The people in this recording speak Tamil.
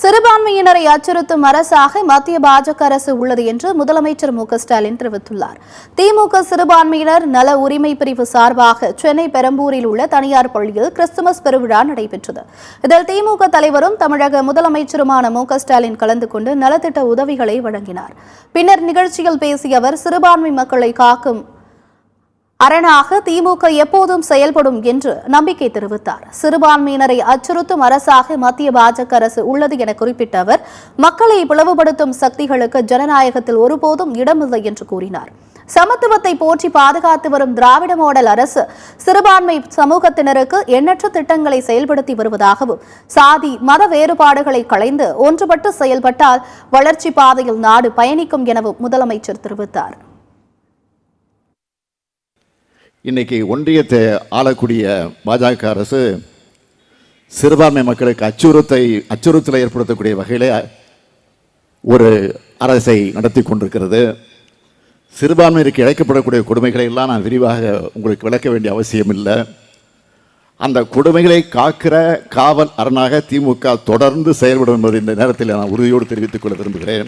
சிறுபான்மையினரை அச்சுறுத்தும் அரசாக மத்திய பாஜக அரசு உள்ளது என்று முதலமைச்சர் மு.க.ஸ்டாலின் தெரிவித்துள்ளார். திமுக சிறுபான்மையினர் நல உரிமை பிரிவு சார்பாக சென்னை பெரம்பூரில் உள்ள தனியார் பள்ளியில் கிறிஸ்துமஸ் பெருவிழா நடைபெற்றது. இதில் திமுக தலைவரும் தமிழக முதலமைச்சருமான மு.க.ஸ்டாலின் கலந்து கொண்டு நலத்திட்ட உதவிகளை வழங்கினார். பின்னர் நிகழ்ச்சியில் பேசிய அவர், சிறுபான்மை மக்களை காக்கும் அரணாக திமுக எப்போதும் செயல்படும் என்று நம்பிக்கை தெரிவித்தார். சிறுபான்மையினரை அச்சுறுத்தும் அரசாக மத்திய பாஜக அரசு உள்ளது என குறிப்பிட்ட அவர், மக்களை பிளவுபடுத்தும் சக்திகளுக்கு ஜனநாயகத்தில் ஒருபோதும் இடமில்லை என்று கூறினார். சமத்துவத்தை போற்றி பாதுகாத்து வரும் திராவிட மாடல் அரசு சிறுபான்மை சமூகத்தினருக்கு எண்ணற்ற திட்டங்களை செயல்படுத்தி வருவதாகவும், சாதி மத வேறுபாடுகளை களைந்து ஒன்றுபட்டு செயல்பட்டால் வளர்ச்சி பாதையில் நாடு பயணிக்கும் எனவும் முதலமைச்சர் தெரிவித்தார். இன்றைக்கி ஒன்றியத்தை ஆளக்கூடிய பாஜக அரசு சிறுபான்மை மக்களுக்கு அச்சுறுத்தலை ஏற்படுத்தக்கூடிய வகையில் ஒரு அரசை நடத்தி கொண்டிருக்கிறது. சிறுபான்மையினருக்கு இழைக்கப்படக்கூடிய கொடுமைகளை எல்லாம் நான் விரிவாக உங்களுக்கு விளக்க வேண்டிய அவசியம் இல்லை. அந்த கொடுமைகளை காக்கிற காவல் அரணாக திமுக தொடர்ந்து செயல்படும் என்பதை இந்த நேரத்தில் நான் உறுதியோடு தெரிவித்துக் கொள்ள விரும்புகிறேன்.